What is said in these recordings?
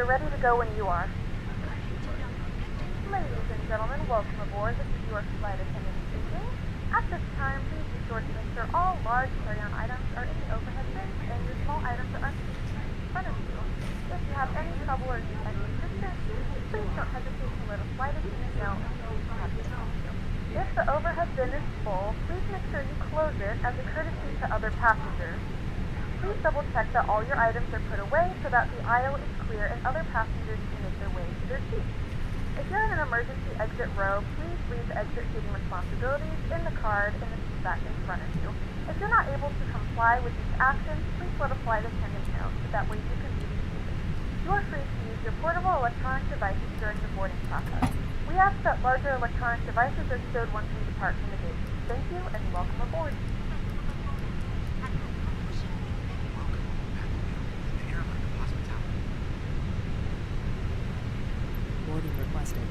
ready to go when you are. Ladies and gentlemen, welcome aboard. This is your flight attendant speaking. At this time, please be sure to make sure all large carry-on items are in the overhead bins and your small items are unstationary in front of you. If you have any trouble or need any assistance, please don't hesitate to let a flight attendant know and we will have to help you. If the overhead bin is full, please make sure you close it as a courtesy to other passengers. Please double check that all your items are put away so that the aisle is clear and other passengers can make their way to their seats. If you're in an emergency exit row, please read the exit seating responsibilities in the card in the seat back in front of you. If you're not able to comply with these actions, please let a flight attendant know so that way you can be reseated. You are free to use your portable electronic devices during the boarding process. We ask that larger electronic devices are stowed once we depart from the gate. Thank you and welcome aboard. Boarding requested.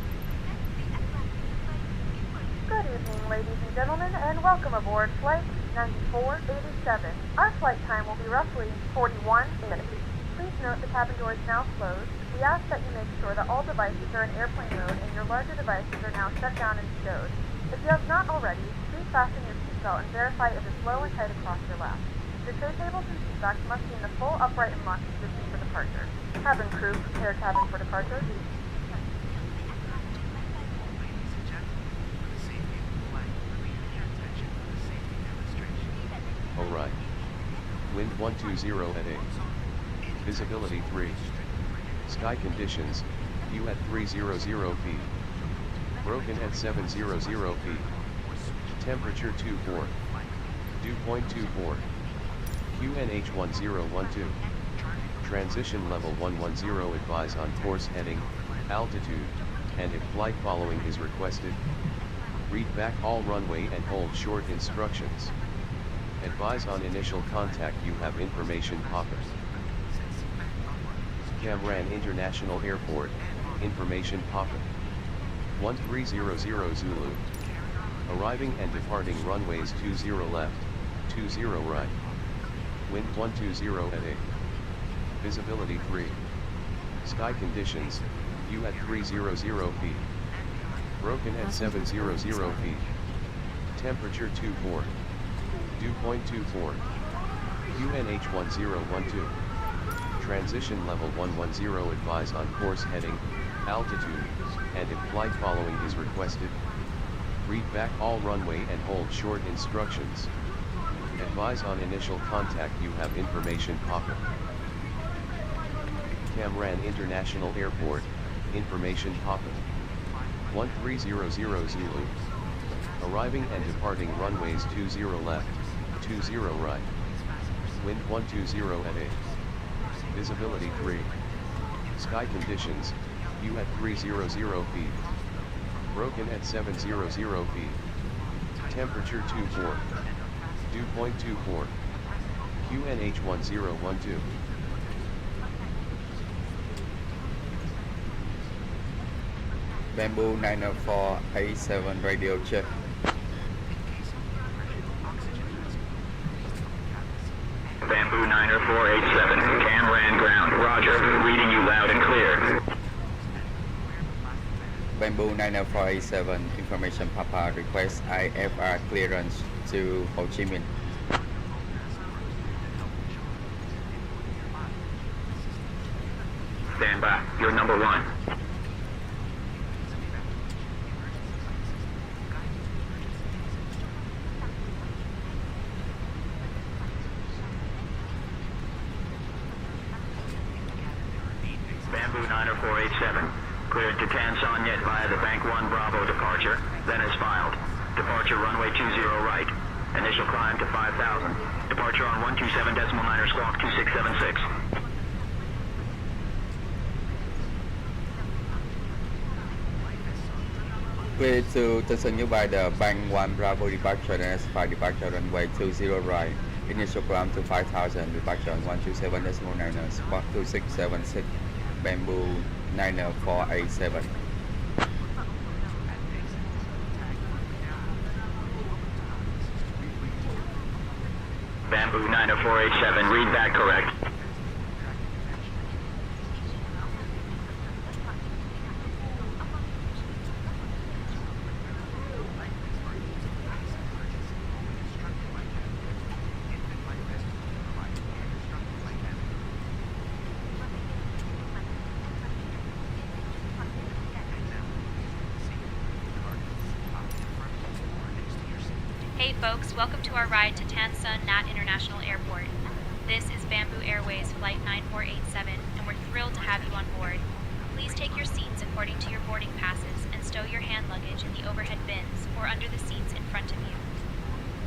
Good evening, ladies and gentlemen, and welcome aboard Flight 9487. Our flight time will be roughly 41 minutes. Please note the cabin door is now closed. We ask that you make sure that all devices are in airplane mode and your larger devices are now shut down and stowed. If you have not already, please fasten your seatbelt and verify it is low and tight across your lap. Your tray tables and seatbacks must be in the full upright and locked position for departure. Cabin crew, prepare cabin for departure. Alright. Wind 120 at 8. Visibility 3. Sky conditions, view at 300 feet. Broken at 700 feet. Temperature 24. Dew point 24. QNH 1012. Transition level 110 advise on course heading, altitude, and if flight following is requested. Read back all runway and hold short instructions. Advise on initial contact you have information poppers. Cam International Airport, information popping. 1300 Zulu. Arriving and departing runways 20 left, 20 right. Wind 120 at 8. Visibility 3. Sky conditions, view at 300 feet. Broken at 700 feet. Temperature 24. Dew point 24. QNH 1012. Transition level 110 advise on course heading, altitude, and if flight following is requested. Read back all runway and hold short instructions. Advise on initial contact you have information popping. Cam International Airport, information popping. 1300 Zulu. Arriving and departing runways 20 left, 20 right. Wind 120 at 8. Visibility 3. Sky conditions, view at 300 feet. Broken at 700 feet. Temperature 24. Dew point 24. QNH 1012. Bamboo 90487 radio check. Bamboo 90487, Cam ran ground, roger, reading you loud and clear. Bamboo 90487, information Papa, request IFR clearance to Ho Chi Minh. Stand by, you're number 1. Bamboo 90487, cleared to Tan Son Yet via the Bank 1 Bravo departure, then is filed. Departure runway 20 right, initial climb to 5,000. Departure on 127.9 squawk 2676. Clear to Tan Son Yet by the Bank 1 Bravo departure, then is filed. Departure runway 20 right, initial climb to 5,000. Departure on 127.9 squawk 2676. Bamboo 90487. Bamboo 90487, read that correct. Hey folks, welcome to our ride to Tan Son Nhat International Airport. This is Bamboo Airways Flight 9487, and we're thrilled to have you on board. Please take your seats according to your boarding passes and stow your hand luggage in the overhead bins or under the seats in front of you.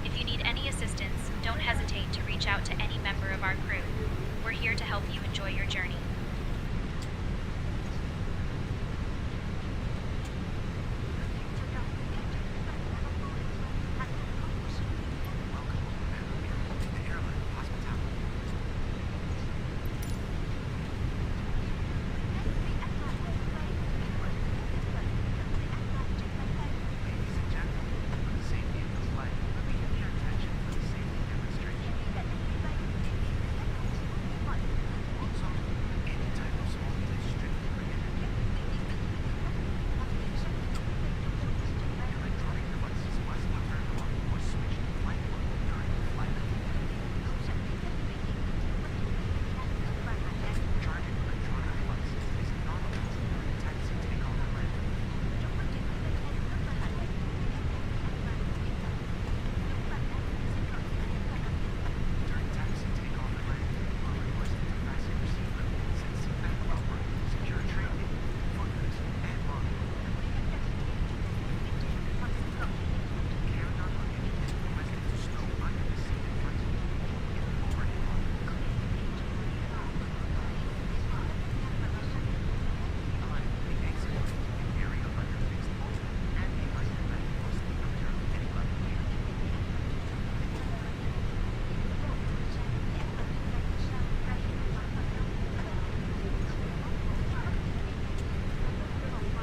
If you need any assistance, don't hesitate to reach out to any member of our crew. We're here to help you enjoy your journey.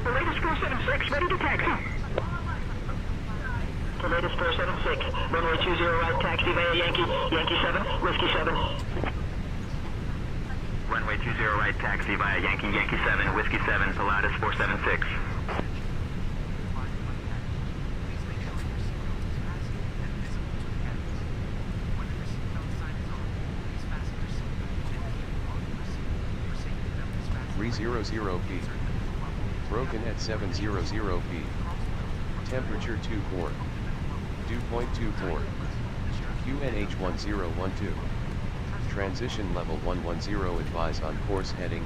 The latest 476, ready to taxi. The latest 476, runway 20 right, taxi via Yankee 7, Whiskey 7. Runway 20 right, taxi via Yankee 7, Whiskey 7, Pilatus 476. p. Broken at 700 p. Temperature 24. Dew point 24. QNH 1012. Transition level 110 advise on course heading.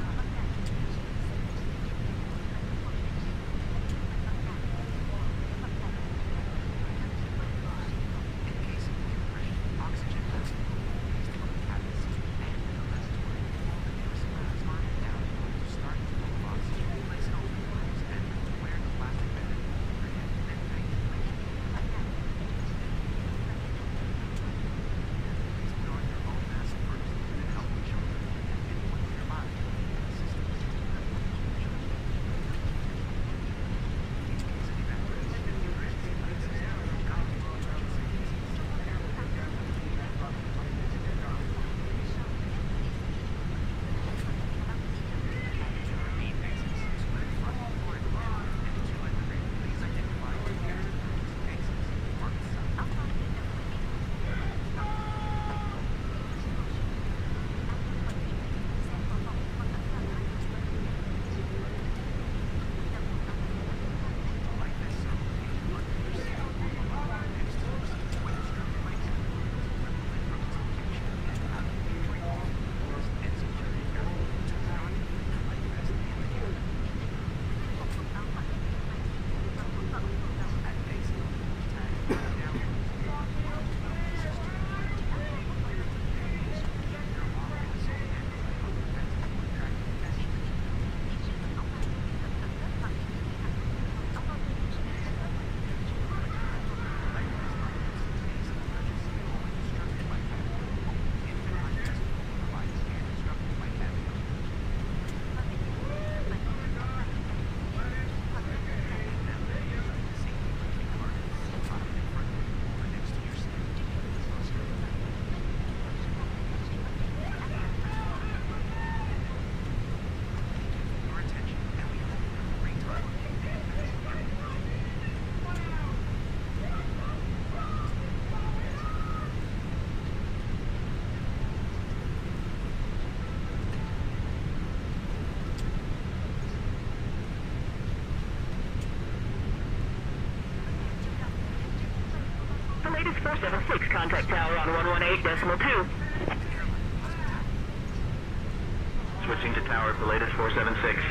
latest 476, contact tower on 118.2. Switching to tower for latest 476.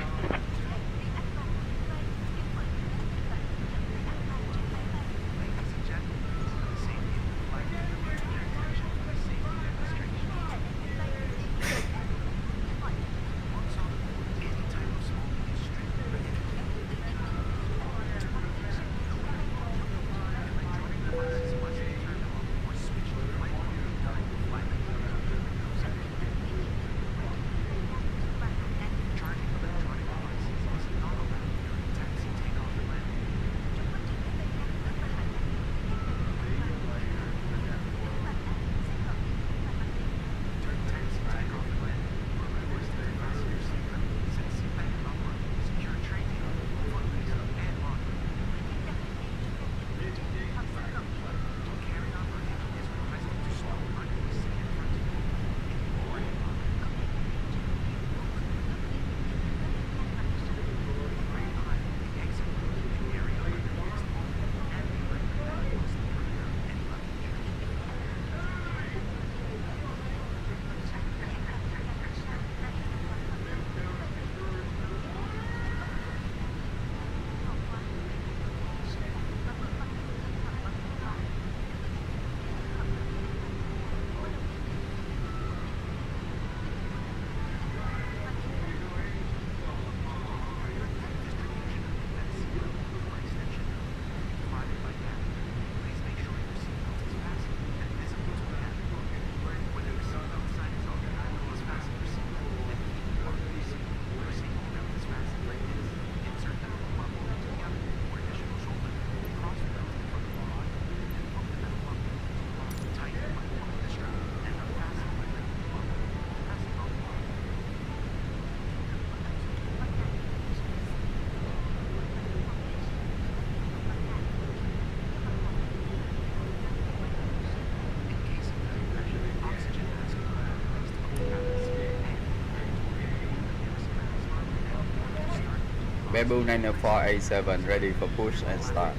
Bamboo 90487 ready for push and start.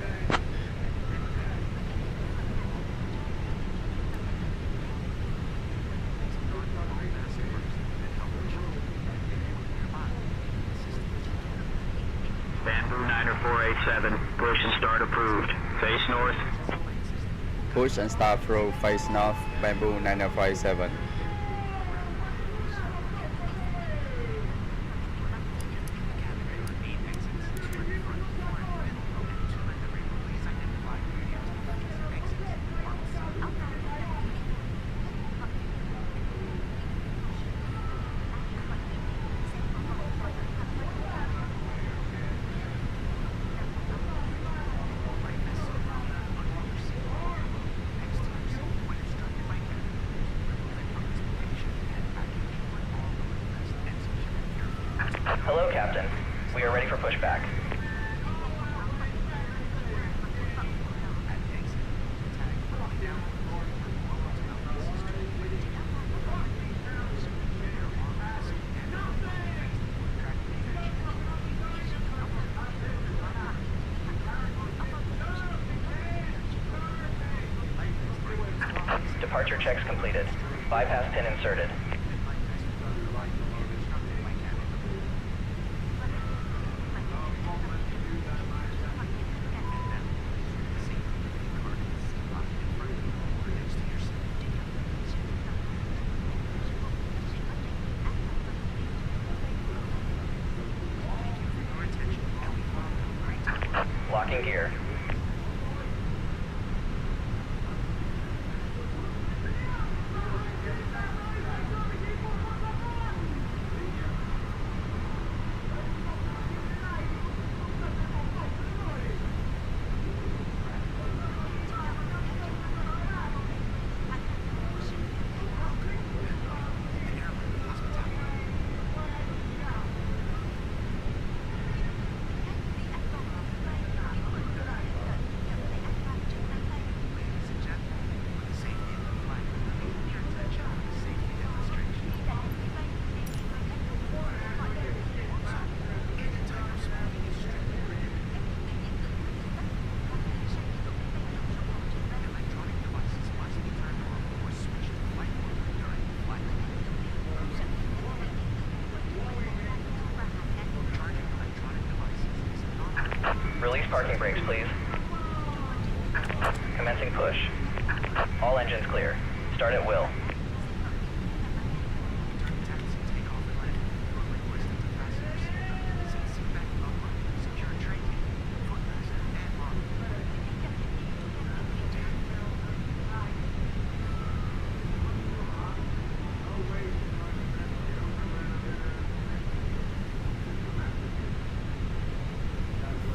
Bamboo 90487, push and start approved. Face north. Push and start through face north, Bamboo 90487. Hello, Captain. We are ready for pushback. Departure checks completed. Bypass pin inserted. Locking gear. parking brakes, please. Commencing push. All engines clear. Start at will.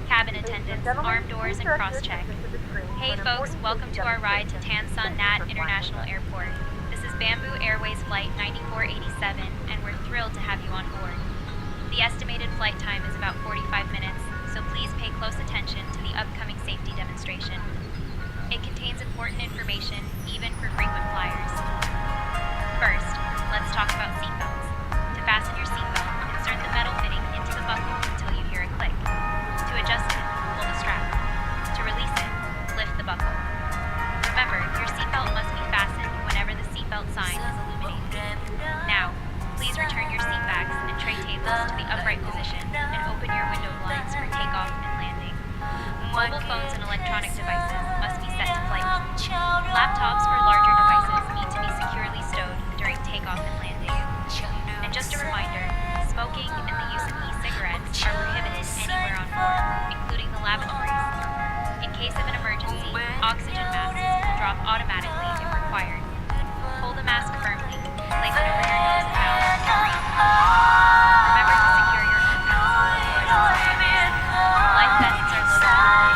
Cabin attendants, armed doors, and cross-check. Hey folks, welcome to our ride to Tan Son Nhat International Airport. This is Bamboo Airways Flight 9487, and we're thrilled to have you on board. The estimated flight time is about 45 minutes, so please pay close attention to the upcoming safety demonstration. It contains important information, even for frequent flyers. First, let's talk about seatbelts. To fasten your seatbelt, insert the metal fitting into the buckle until you hear a click. To adjust it, pull the strap. To release it, lift the buckle. Remember, your seatbelt must be fastened whenever the seatbelt sign is illuminated. Now, please return your seat backs and tray tables to the upright position and open your window blinds for takeoff and landing. Mobile phones and electronic devices must be set to flight mode. Laptops or larger devices need to be securely stowed during takeoff and landing. And just a reminder, smoking and the use of e-cigarettes are prohibited anywhere on board, including the lavatories. In case of an emergency, oxygen masks will drop automatically if required. Hold the mask firmly, place it over your nose and mouth, and breathe. Remember to secure your own mask before it expires. Life vests are located under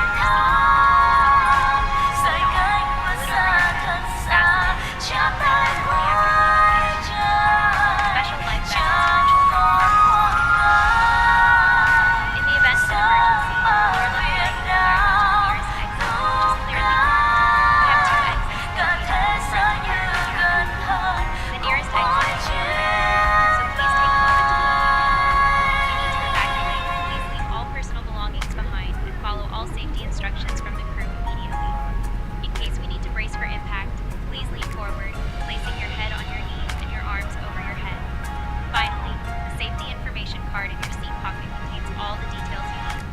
your seat. Sit on, pull it over your head, fasten it, and remove it carefully after leaving the gate. Special life vests eventually in the event of an emergency, or the flight to the nearest exit, just clear the gate. We have two exits that lead to the front and rear of the cabin. The nearest exit is in the rear, so please take a moment to locate it. If you need to evacuate, please leave all personal belongings behind and follow all safety instructions from the crew immediately. In case we need to brace for impact, please lean forward, placing your head on your knees and your arms over your head. Finally, the safety information card in your seat pocket contains all the details you need.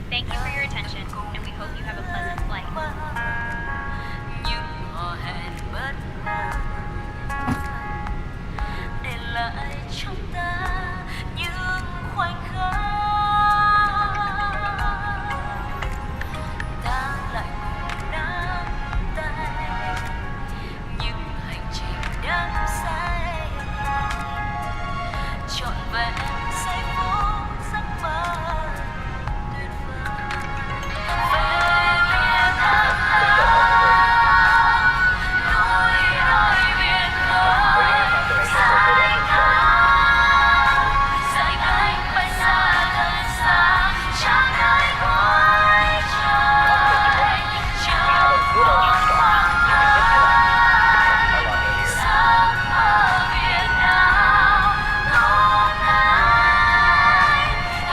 Thank you for your attention, and we hope you have a pleasant flight. Nhưng họ hẹn bất ngờ để lại trong ta những khoảnh khắc ta lại cùng nắm tay những hành trình đắm say trọn vẹn giây phút giấc mơ tuyệt vời về Việt Nam núi đồi biển khơi xanh anh bay xa thật xa chẳng ai cuối trời trong một khoảng đời sống ở Việt Nam hôm nay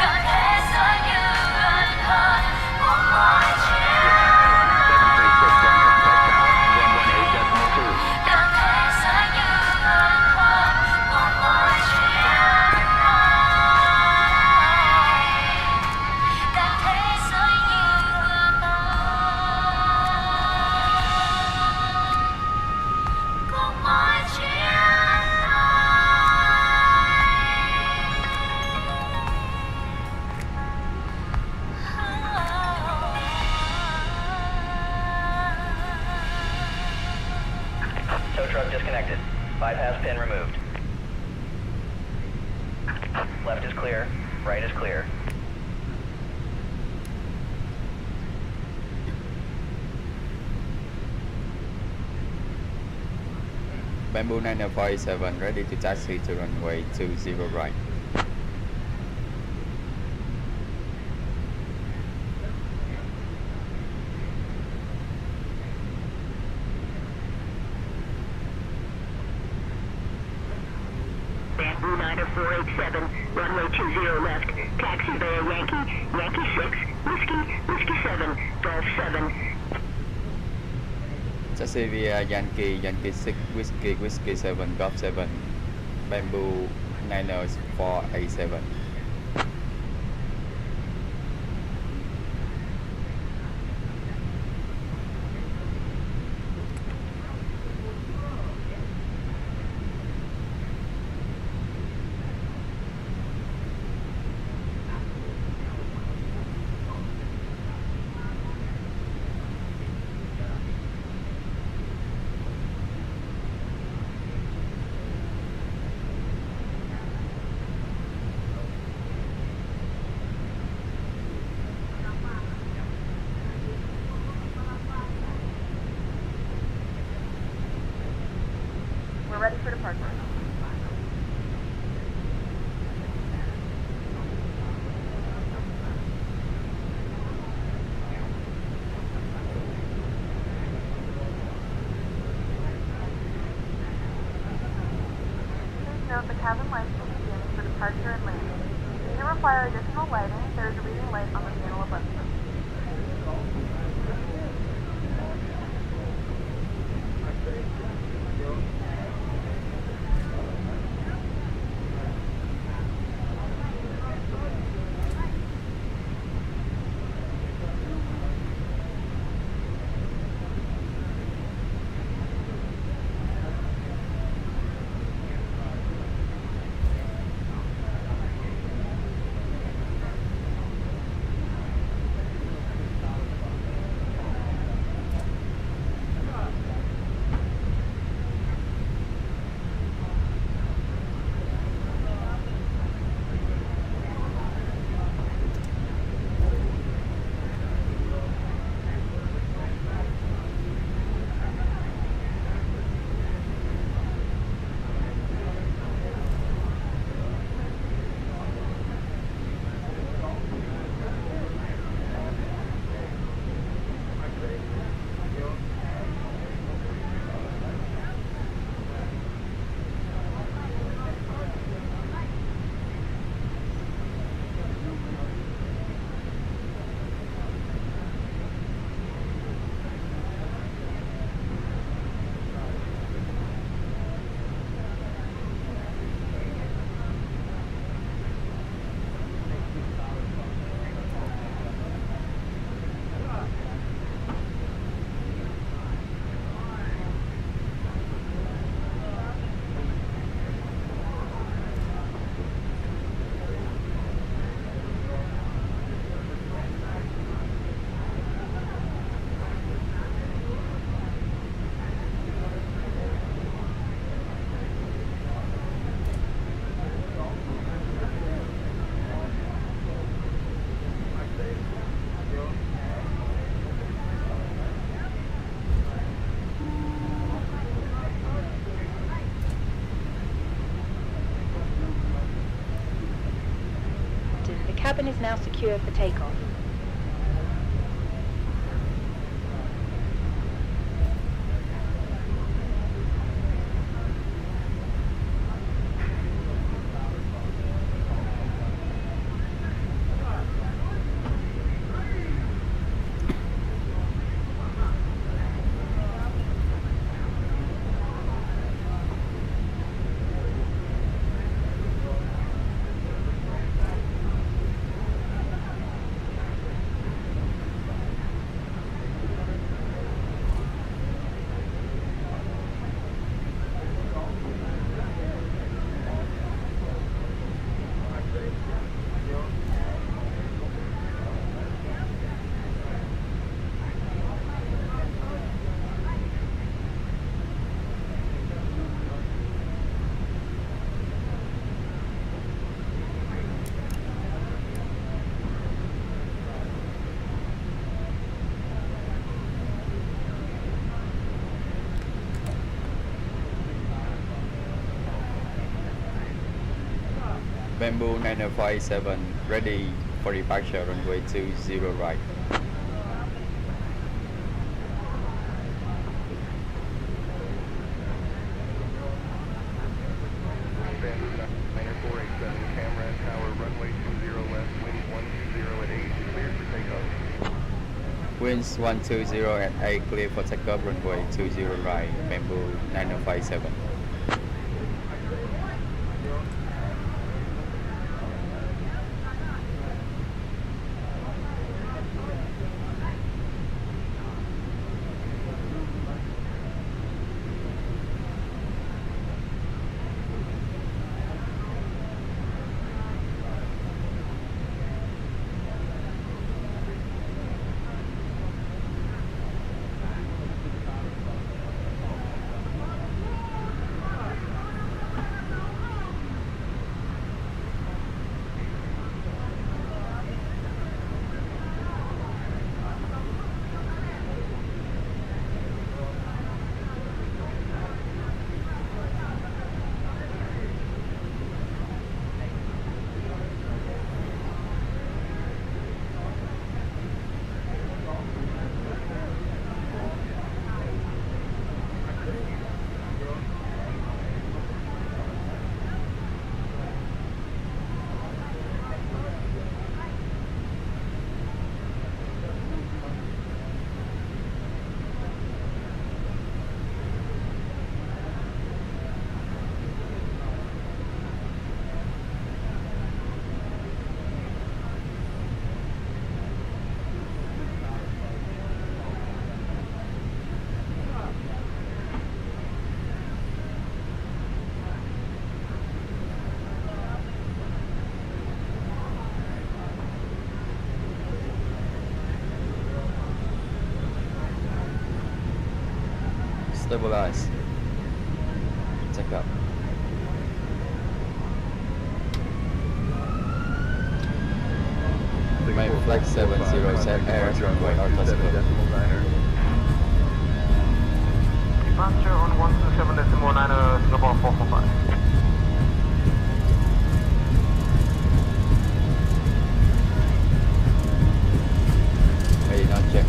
cả thế giới như gần hơn của mọi chuyện cả thế giới như gần hơn của mọi chuyện cả thế giới như gần hơn của mọi chuyện Tow truck disconnected. Bypass pin removed. Left is clear. Right is clear. Bamboo 9487 ready to taxi to runway 20 right. Bamboo 9487, runway 20 left, taxi via Yankee 6, Whiskey 7, Golf 7. Taxi via Yankee 6, Whiskey 7, Golf 7, Bamboo 9487. departure. Please note the cabin lights will be dimmed for departure and landing. If you require additional lighting, there is a reading light on the panel above you. The cabin is now secure for takeoff. Bamboo 9057 ready for departure runway 20 right. Bamboo 9487, camera and tower, runway 20 left, wind 120 at 8, cleared for takeoff. Winds 120 at 8, clear for takeoff runway 20 right, Bamboo 9057. Stabilize. Check up. Main flight 70 set air runway orthogonal. Departure on 127.9, Singapore 445. Ready, not check.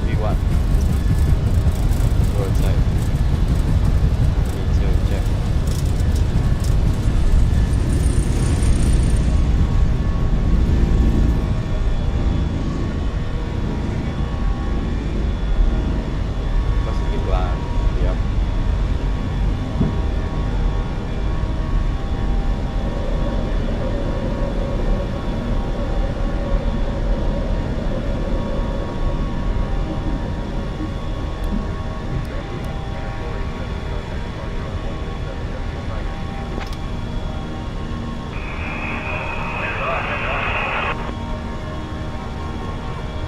V1. Roadside. V2, check. Positive line. Yep.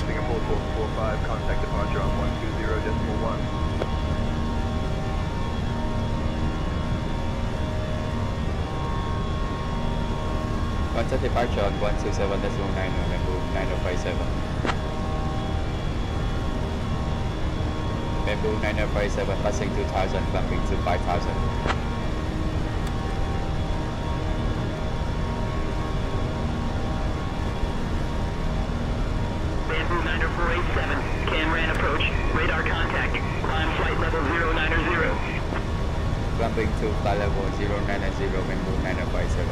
Singapore 445, contact departure on 120.1. Contact departure on 127.9, Bamboo 9057. Bamboo 9057, passing 2000, bumping to 5000. Bamboo 9487, Canran approach, radar contact, climb flight level 090. Bumping to flight level 090, Bamboo 9057.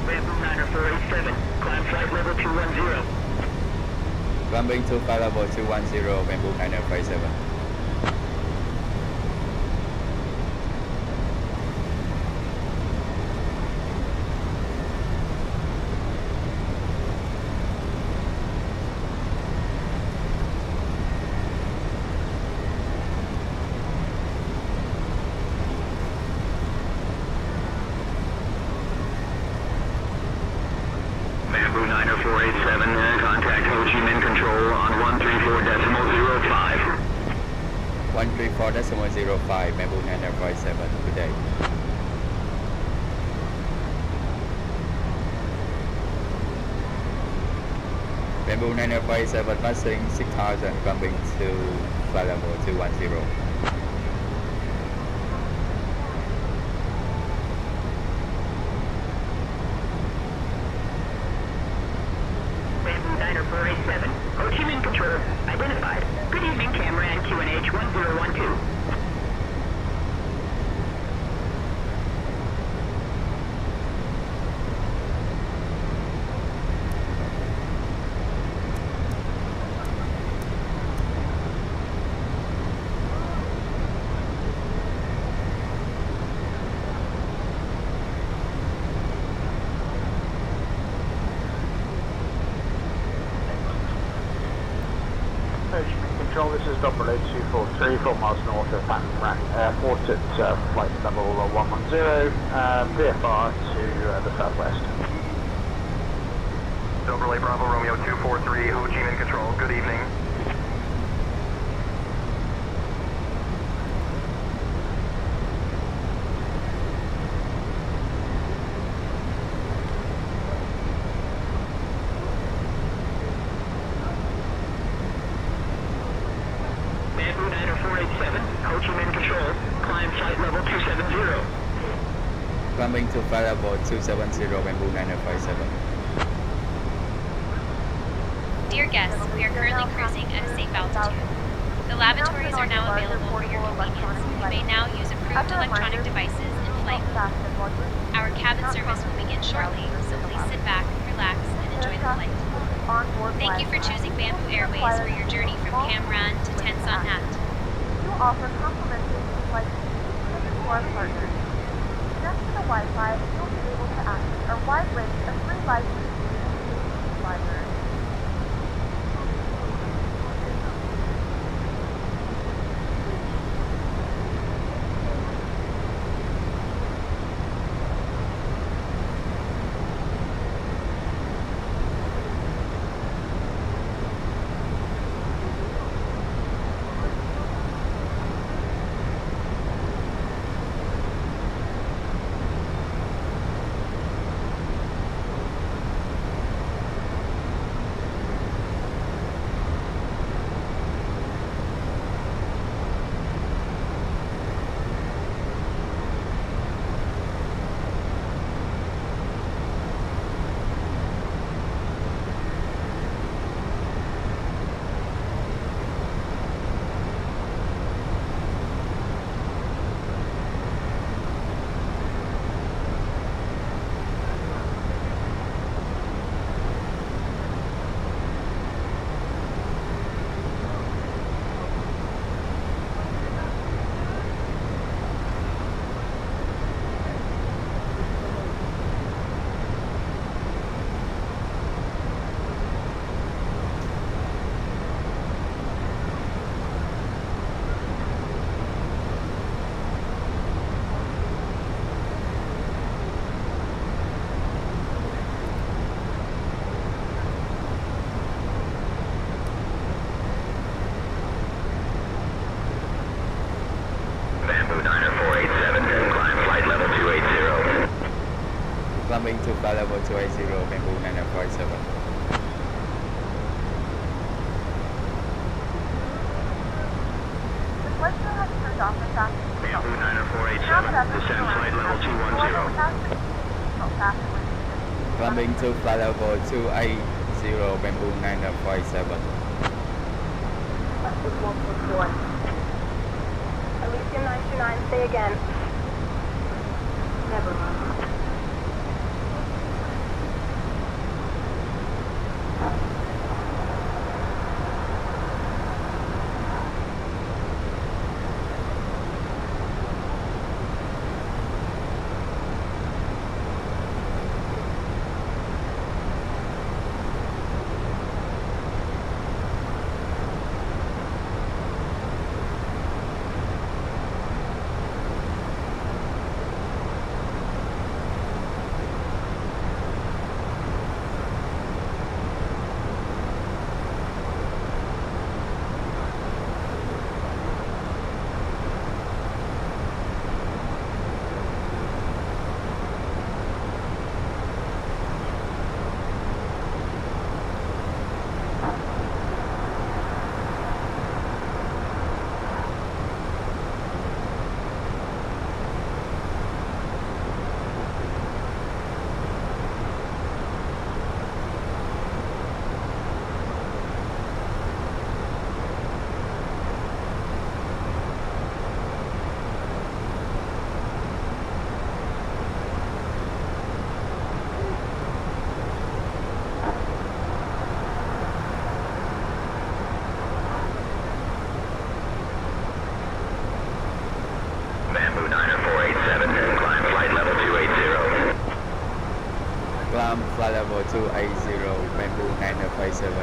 Bamboo 9487, climb flight level 210. Bumping to flight level 210, Bamboo 9057. Bamboo 9487, contact Ho Chi Minh Control on 134.05. 134.05, Bamboo 9057. Good day. Bamboo 9057, passing 6000, bumping to flight level 210. Bamboo 9487, Ho Chi Minh Control, identified. Good evening, Cameron QNH 1012. Ho Chi Minh Control, this is Double 243, 4 miles north of Phan Rang Airport at flight level 110, VFR to the southwest. Double A Bravo Romeo 243, Ho Chi Minh Control, good evening. Bamboo 9487, Ho Chi Minh Control, climb flight level 270. Climbing to flight level 270, Bamboo 9057. Dear guests, we are currently cruising at a safe altitude. The lavatories are now available for your convenience. You may now use approved electronic devices in flight. Our cabin 7 service will begin shortly, so please sit back, relax, and enjoy the flight. Thank you for choosing Bamboo Airways for your journey from Cam Ranh to Tan Son Nhat. We will offer complimentary flight tickets to our partners. Next to the Wi-Fi, you'll be able to access our wide range of free live streaming and library. Bamboo 90487, climb flight level 280. Climbing to flight level 280, Bamboo 947. The flight crew has turned off the fasten seatbelt. Bamboo 90487, descend flight level 210. Climbing to flight level 280, Bamboo 947. Elysium 929, say again. Never mind. Bamboo 90487, climb flight level 280. Climb flight level 280, Bamboo 957.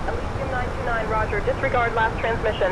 Elysium 929, roger. Disregard last transmission.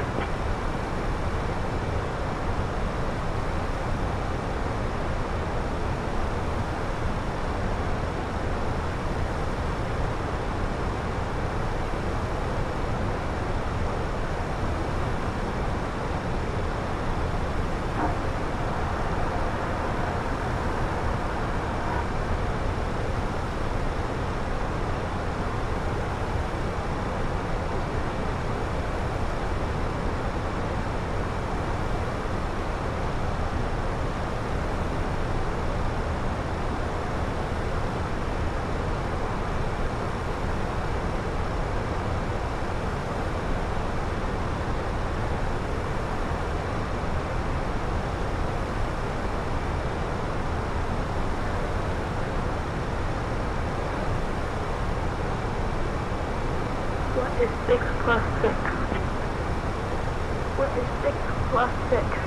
What is 6 plus 6? What is 6 plus 6?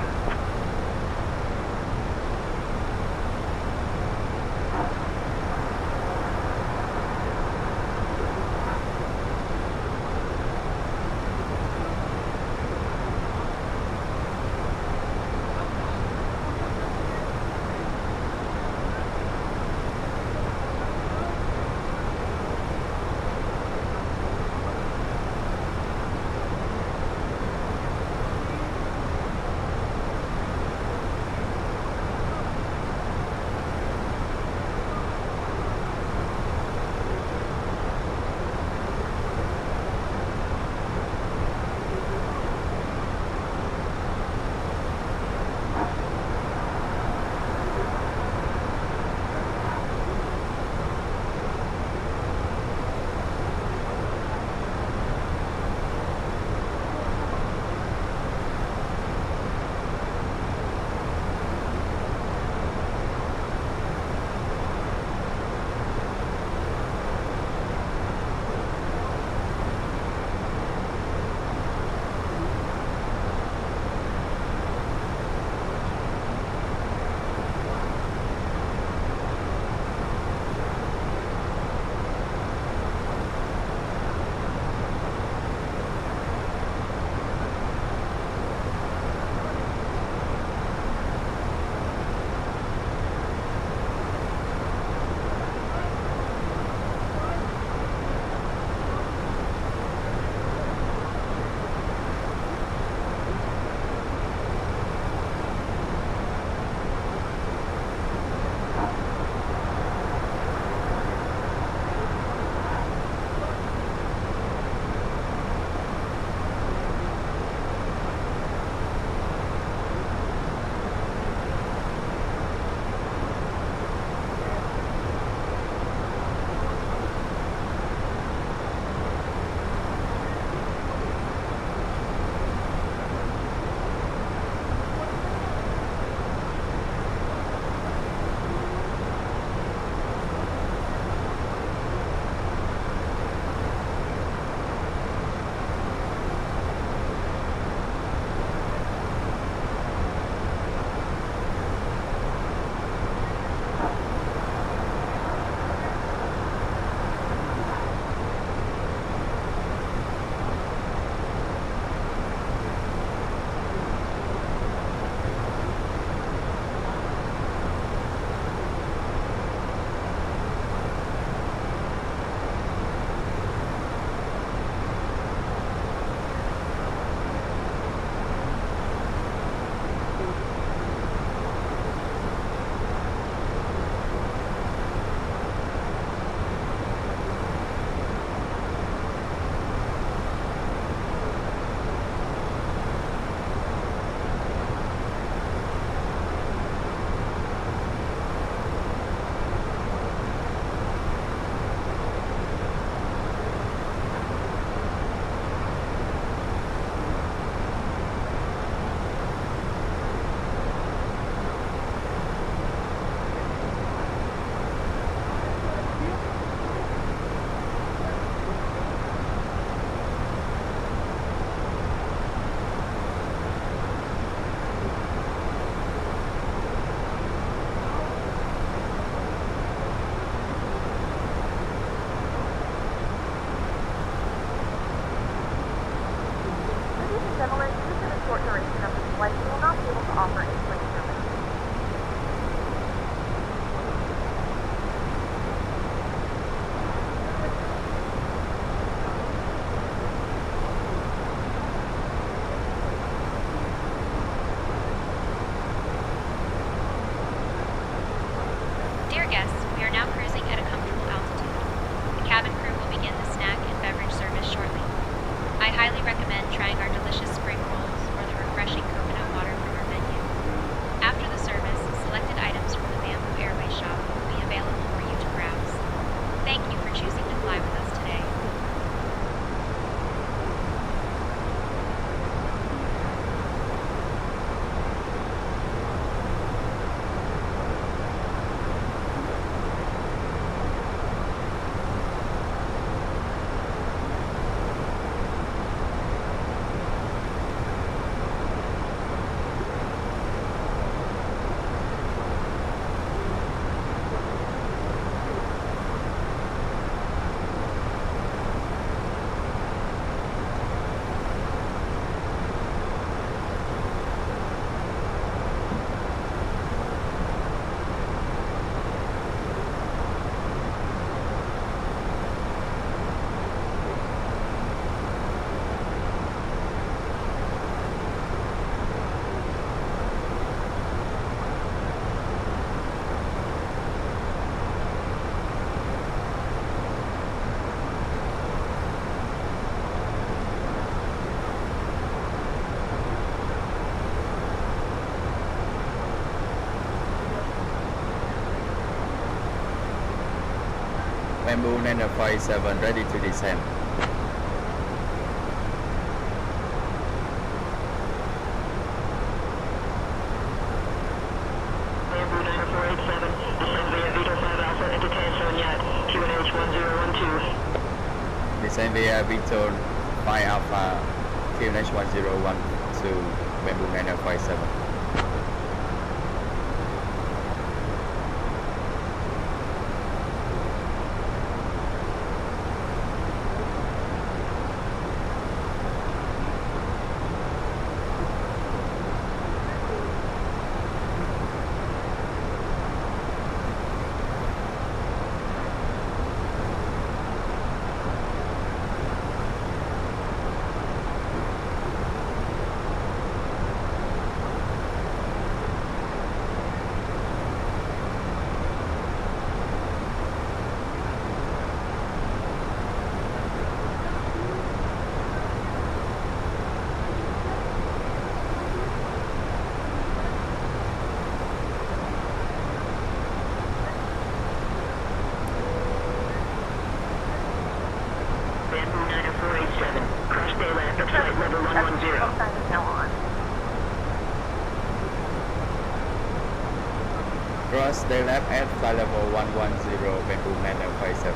Bamboo 957 ready to descend. Bamboo 9487, descend via Vito 5 Alpha into Tanson Nhat, QNH 1012. Descend via Victor 5 Alpha QNH 1012 Bamboo 957. Bamboo 9487, cross day left at flight level 110. Sign is now on. Cross day left at flight level 110 Bamboo 957.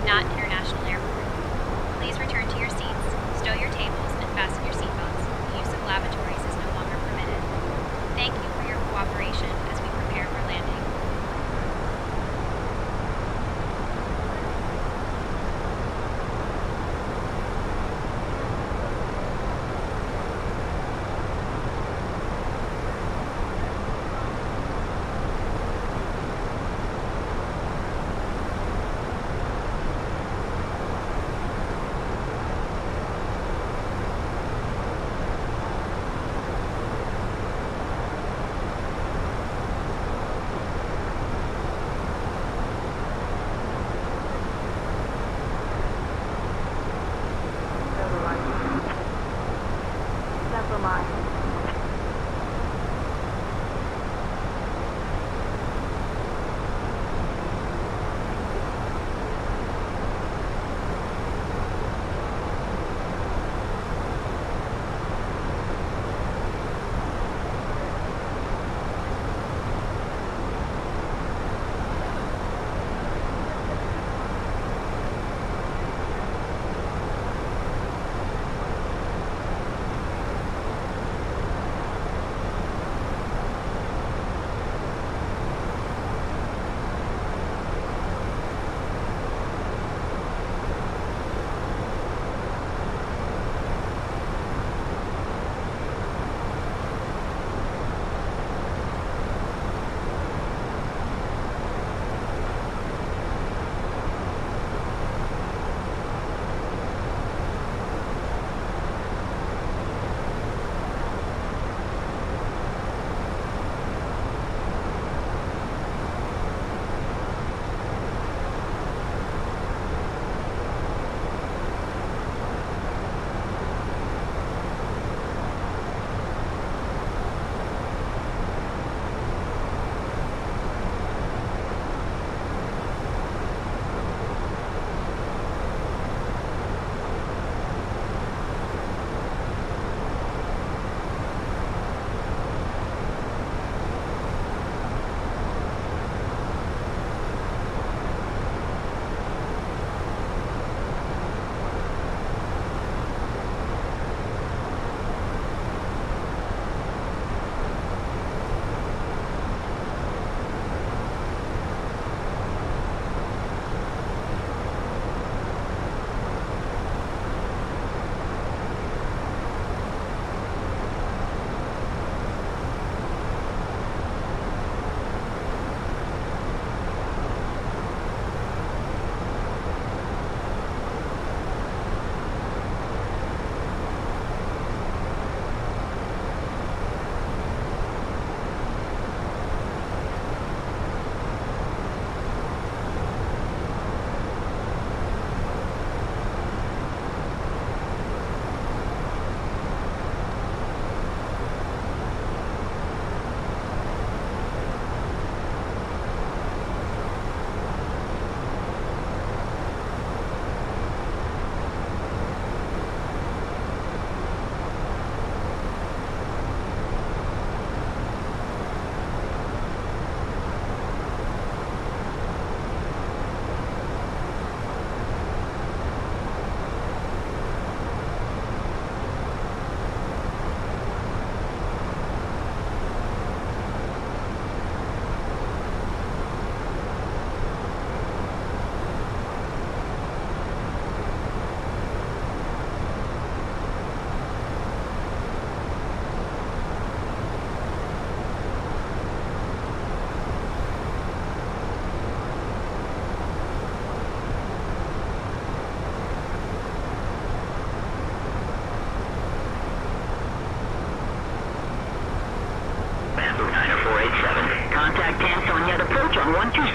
Nhat International Airport. Please return to your seats, stow your tables, and fasten your seatbelts. The use of lavatories is no longer permitted. Thank you for your cooperation as we prepare for landing.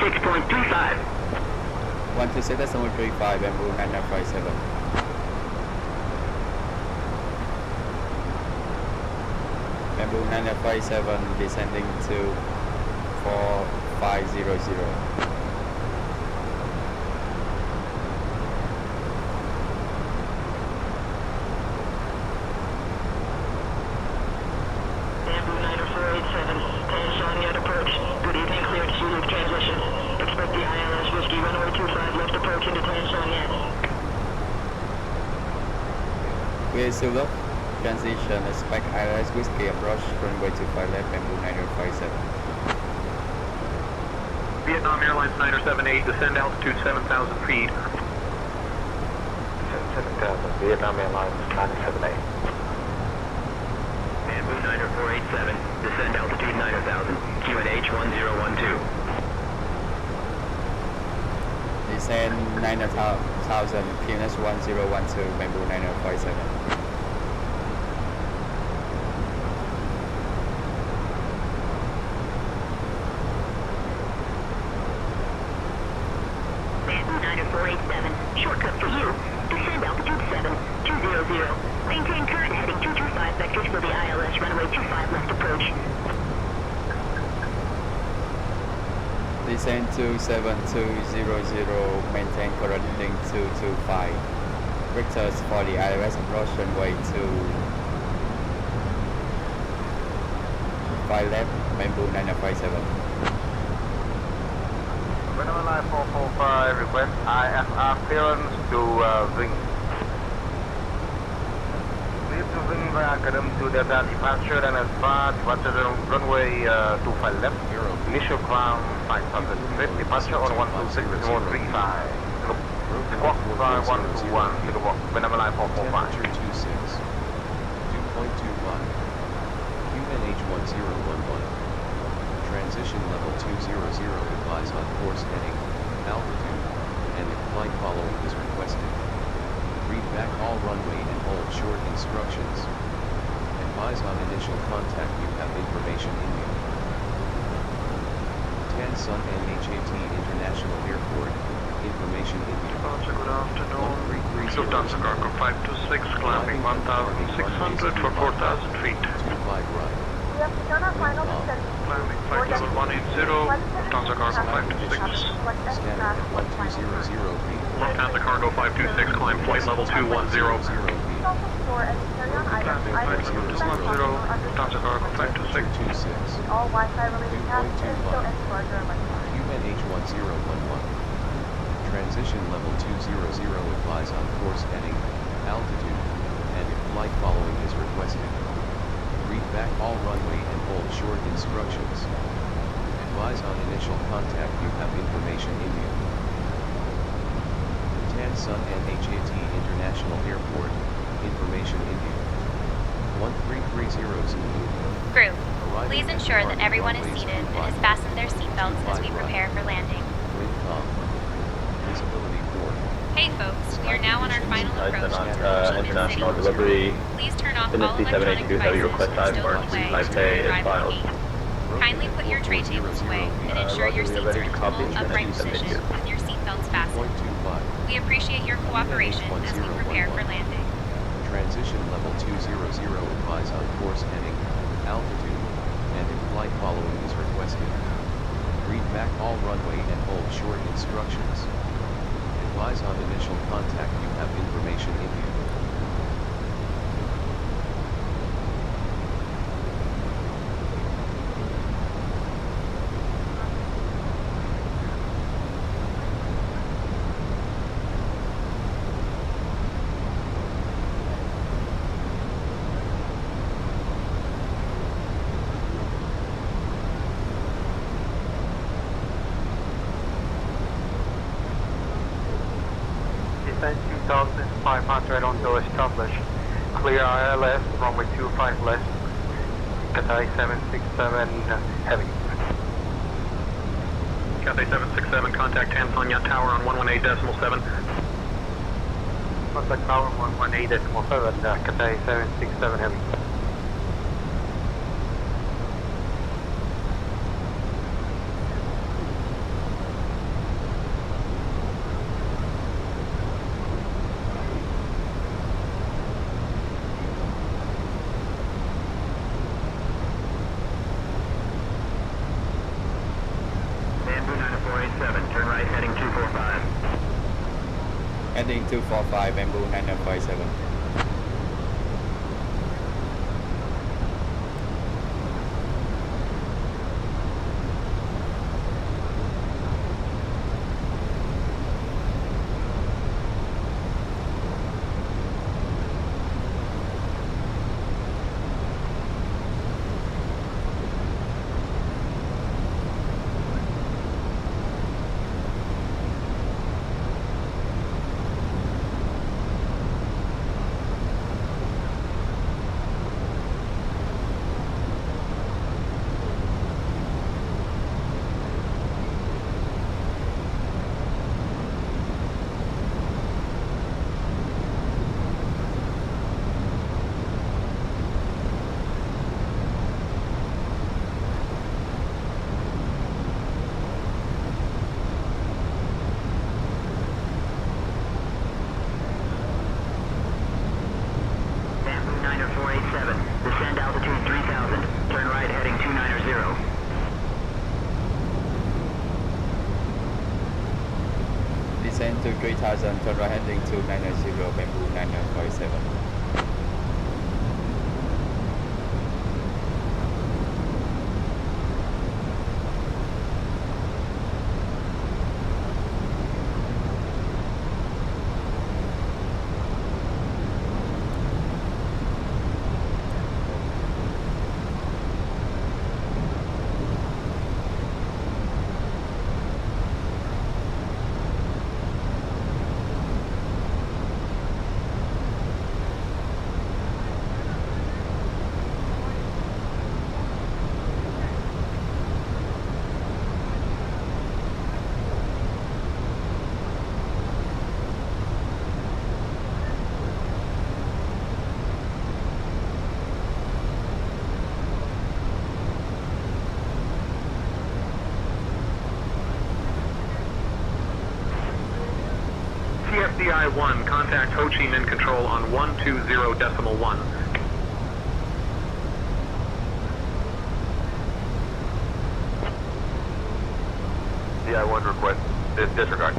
126.35. 126.35, Bamboo 9957. Bamboo 9957 descending to 4500. Bamboo 90487, Tansan Nhat approach. Good evening, cleared Zulu transition. Expect the ILS Whiskey runway 25 left approach into Tansan Nhat. We Zulu transition, expect ILS Whiskey approach runway 25 left, Bamboo 9057. Vietnam Airlines 978, descend altitude 7,000 feet. 7,000, Vietnam Airlines 978. Bamboo 90487, descend altitude 9000, QNH 1012. Descend 9000, QNH 1012, Bamboo 9057. Bamboo 90487, shortcut for you. Descend altitude 7200. Maintain current heading 225 vectors for the ILS runway 25 left approach. Descend to 7200, maintain current heading 225. Vectors for the ILS approach runway 25 left, Bamboo 9957. Vietnam Airlines 445, request IFR clearance to wing. Leave to wing via Academy to Delta departure and as far departure runway 25 left. Initial climb 5,000 feet, departure on 126.35. Squawk 5121, Singapore, Vietnam Airlines 445. Temperature 26. 2.25. QNH 1011. Transition level 200, advise on course heading, altitude, and if flight following is requested. Read back all runway and hold short instructions. Advise on initial contact, you have information in you. Tansan Nhat International Airport, information in you. Good afternoon. 1330 Lufthansa Cargo 526, climbing 1,600 for 4,000 feet. 25 right. We have begun our final descent. Climbing 5180, Lufthansa Cargo 526. Scanner 1200 feet. Lufthansa Cargo 526, climb flight level 210. Please also store any carry-on items, items Climbing used by 510, Lufthansa Cargo 526. 26. all Wi-Fi related tasks and still any larger electronics. QNH 1011. Transition level 200, advise on course heading, altitude, and if flight following is requested. Read back all runway and hold short instructions. Advise on initial contact, you have information in you. Tansan Nhat International Airport, information in you. 1330 Zulu. Crew, please ensure that everyone is seated and has fastened their seatbelts as we prepare for landing. Wind calm. Visibility 4. Hey folks, we are now on our final approach to international City. delivery. Please turn off Business all C782 electronic heavy devices request time stowed for away Life to Pay is arrival filed. gate. Kindly put your tray tables away and ensure your Roger, we seats are are ready in to full copy upright instructions position submitted. with your seatbelts fastened. 0.25. We appreciate your cooperation as we prepare for landing. Transition level 200, advise on course heading, altitude, and if flight following is requested. Read back all runway and hold short instructions. Advise on initial contact, you have information in you. Descend 2,500 on the established. Clear ILS, runway 25 left. Cathay 767 heavy. Cathay 767, contact Tansan Nhat Tower on 118.7. Contact Tower 118.7, Cathay 767 heavy. Heading 245 Bamboo 9957. Descend altitude 3000. Turn right heading 290. Descend to 3000, turn right heading 290, Bamboo 9957. CFDI-1, contact Ho Chi Minh Control on 120.1. DI-1 request disregard.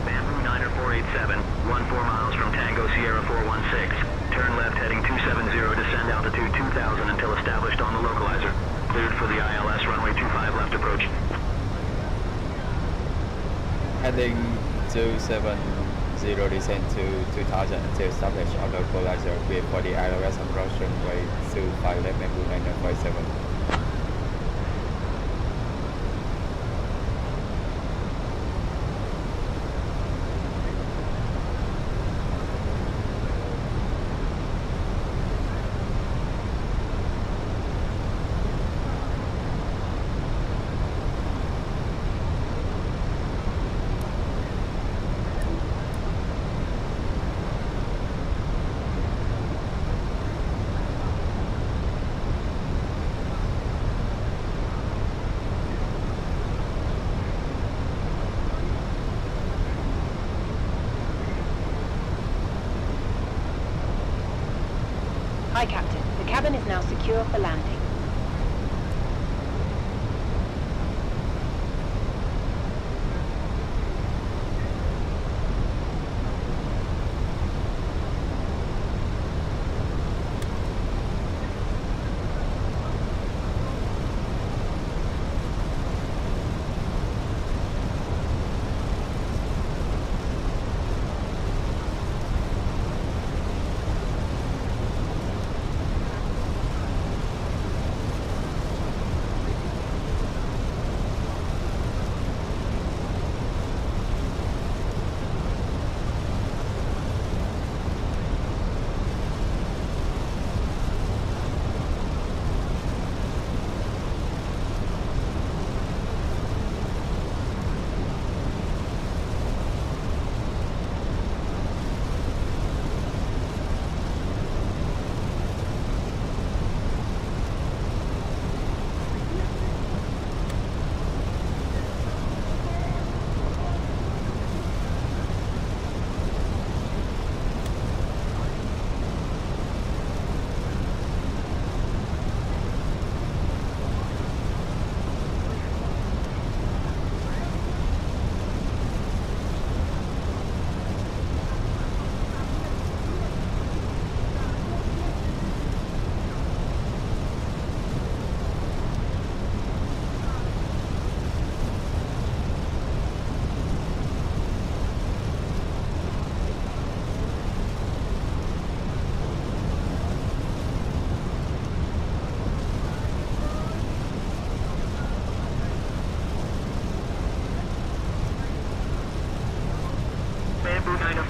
Bamboo 9487, 14 miles from Tango Sierra 416. Turn left heading 270, descend altitude 2000 until established on the localizer. Cleared for the ILS runway 25 left approach. Heading 270, descend to 2000 until established on localizer. Clear for the ILS approach runway 25 left, Bamboo 9957. Hi, Captain. The cabin is now secure for landing.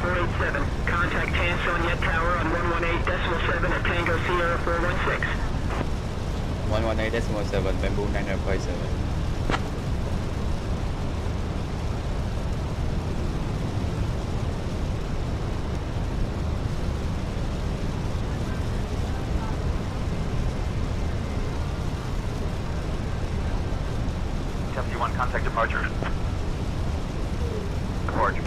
487. Contact Tanson Nhat Tower on 118.7 at Tango Sierra 416. 118.7 Bamboo 957. W1, contact departure. Departure.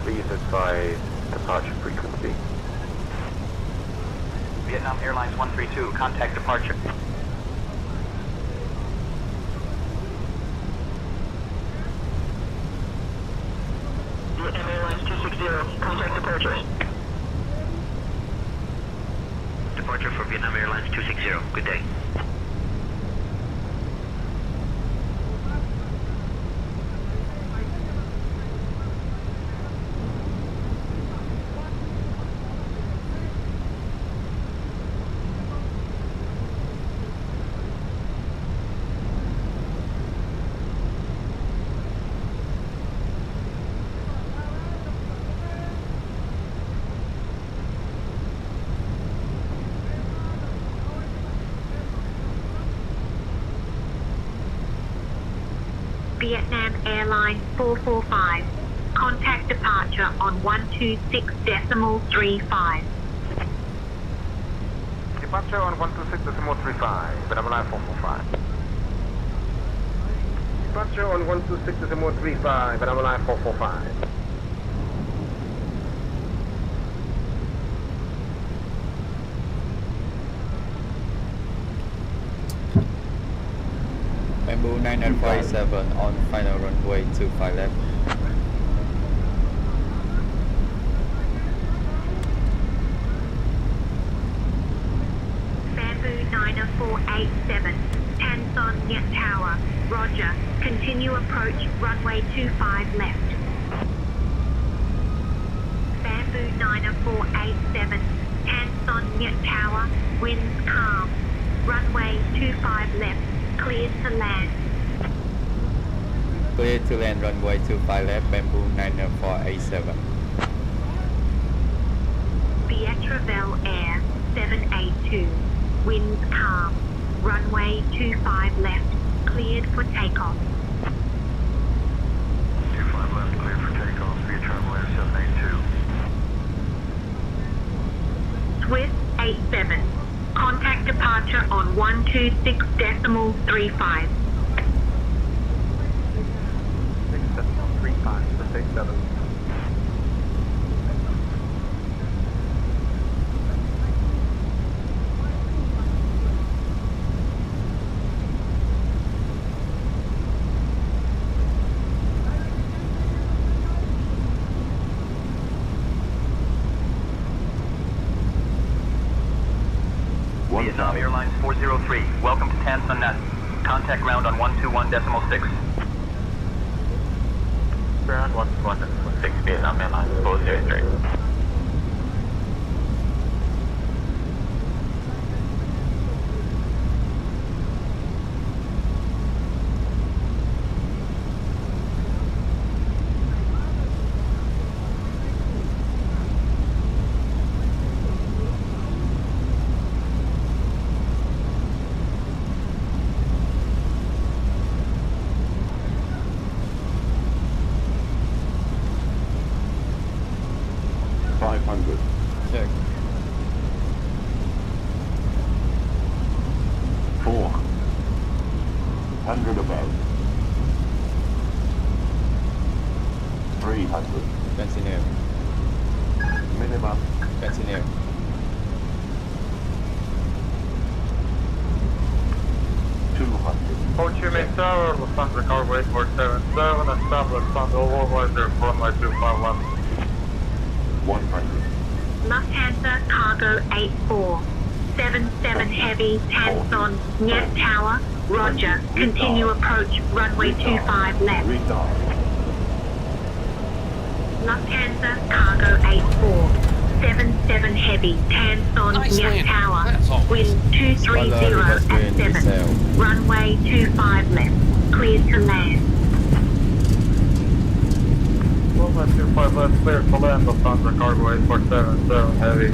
Please advise departure frequency. Vietnam Airlines 132, contact departure. Vietnam Airlines 260, contact departure. Departure for Vietnam Airlines 260, good day. Vietnam Airlines 445. Contact departure on 126.35. Departure on 126.35, Vietnam Airlines 445. Departure on 126.35, Vietnam Airlines 445. Bamboo 947 on final runway 25 left. Bamboo 90487. Tanson Nhat Tower. Roger. Continue approach runway 25 left. Bamboo 90487. Tanson Nhat Tower. Winds calm. Runway 25 left. Cleared to land. Clear to land runway 25 left, Bamboo 90487. Vietravel Air 782. Winds calm. Runway 25 left. Cleared for takeoff. 25 left, clear for takeoff, Vietravel Air 782. Swift 87. Contact departure on 126.35. 6.35, for 67. Vietnam Airlines 403, welcome to Tanson Nhat. Contact ground on 121.6. Ground 121.6, Vietnam Airlines 403. Check. 400 above. 300. Continue. Minimum. Continue. 200. Ho Chi Minh Tower, Lufthansa Cargo 8477, establish Lufthansa Overrider, runway 25 left. 100. Lufthansa Cargo 84. 77 Heavy, Tanson Nhat Tower. Roger. Continue approach runway 25 left. Retard. Lufthansa Cargo 84. 77 Heavy, Tanson Nhat Tower. Wind 230 at 7. Runway 25 left. Cleared to land. Runway 25 25 left, clear to land, Lufthansa cargo 8477 heavy.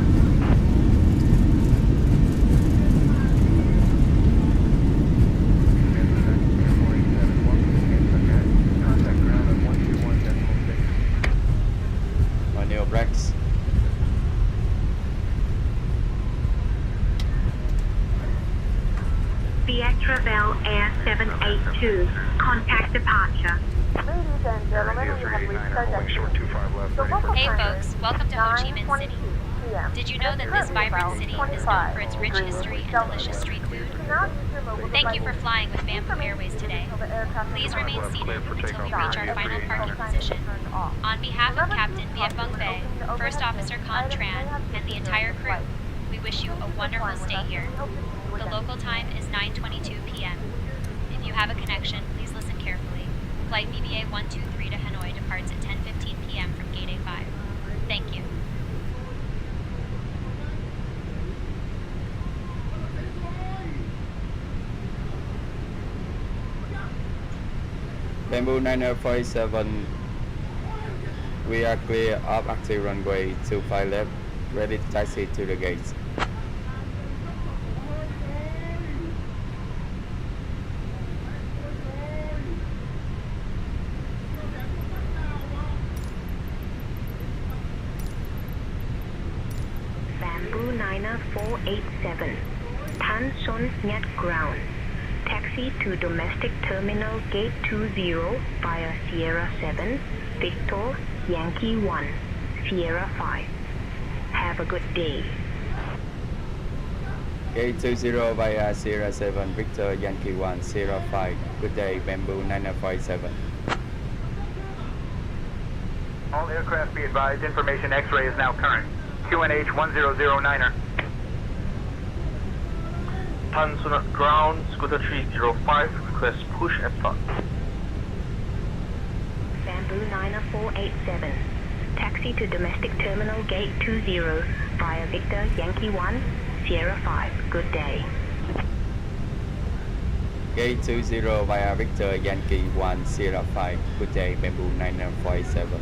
Manual brakes. Via Travel Air 782, contact departure. Ladies and gentlemen, we have reached our destination. The local Hey time folks, is welcome to Ho Chi Minh 9:22 City. p.m. Did you know that this vibrant city is known for its rich history and delicious street food? Thank you for flying with Bamboo Airways today. Please remain seated until we reach our final parking position. On behalf of Captain Vietbong Bay, First Officer Con Tran, and the entire crew, we wish you a wonderful stay here. The local time is 9:22 p.m. If you have a connection, please listen carefully. Flight BBA 123 to Hanoi departs at 10:15 p.m. from Gate A5. Thank you. Bamboo 947, we are clear of active runway 25 left, ready to taxi to the gates. Bamboo 9487, Tan Son Nhat ground. Taxi to domestic terminal gate 20 via Sierra 7, Victor, Yankee 1, Sierra 5. Have a good day. Gate 20 via Sierra 7, Victor, Yankee 1, Sierra 5. Good day, Bamboo 947. All aircraft be advised, information X-ray is now current. QNH 1009er. Tansun ground, scooter 305, request push at front. Bamboo 9487, taxi to domestic terminal gate 20 via Victor, Yankee 1, Sierra 5. Good day. Gate 20 via Victor, Yankee 1, Sierra 5. Good day, Bamboo 947.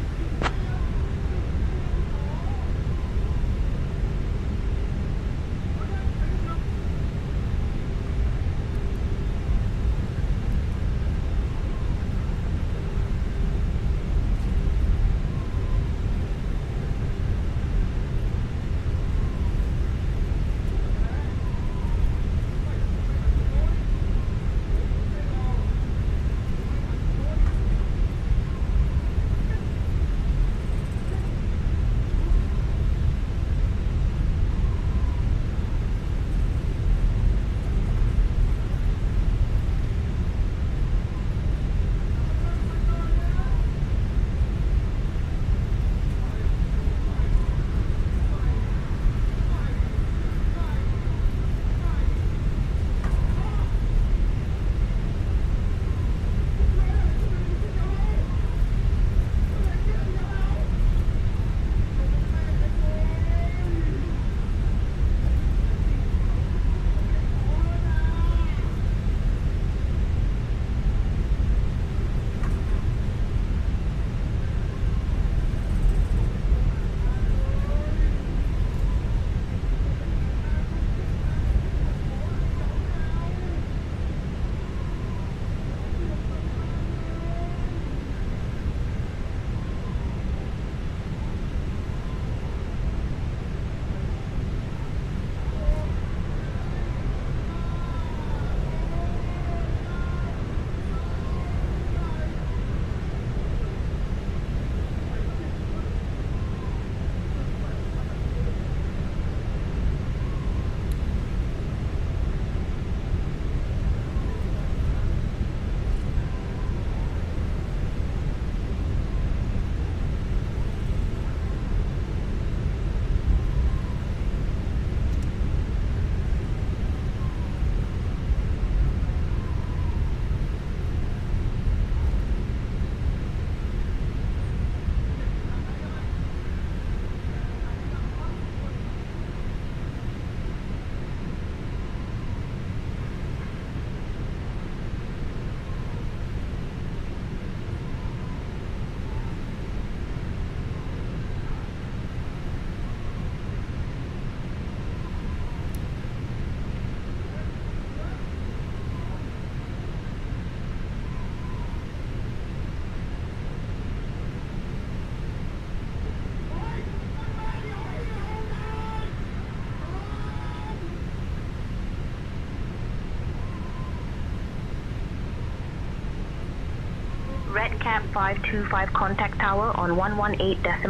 Red Cap 525 contact tower on 118.7.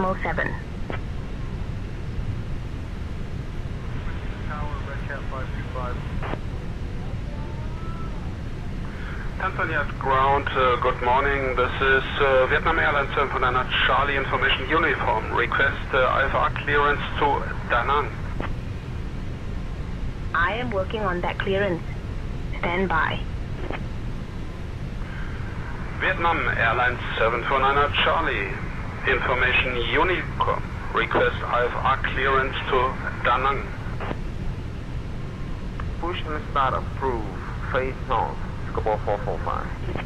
Tower, Red Cap 525. Tanzania ground, good morning. This is Vietnam Airlines 749 Charlie Information Uniform. Request IFR clearance to Da Nang. I am working on that clearance. Stand by. Vietnam Airlines 749 Charlie Information Uniform. Request IFR clearance to Da Nang. Push and start approved. Face north. Singapore 445.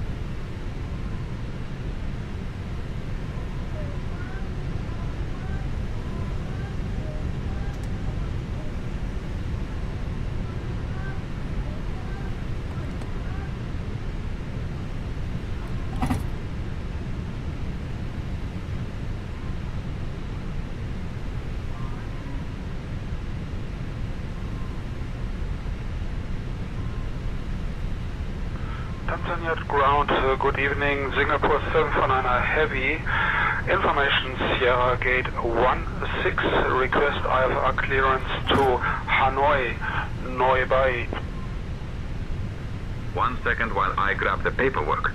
Tanzania ground, good evening. Singapore 749 Heavy. Information Sierra Gate 16. Request IFR clearance to Hanoi, Noi Bai. 1 second while I grab the paperwork.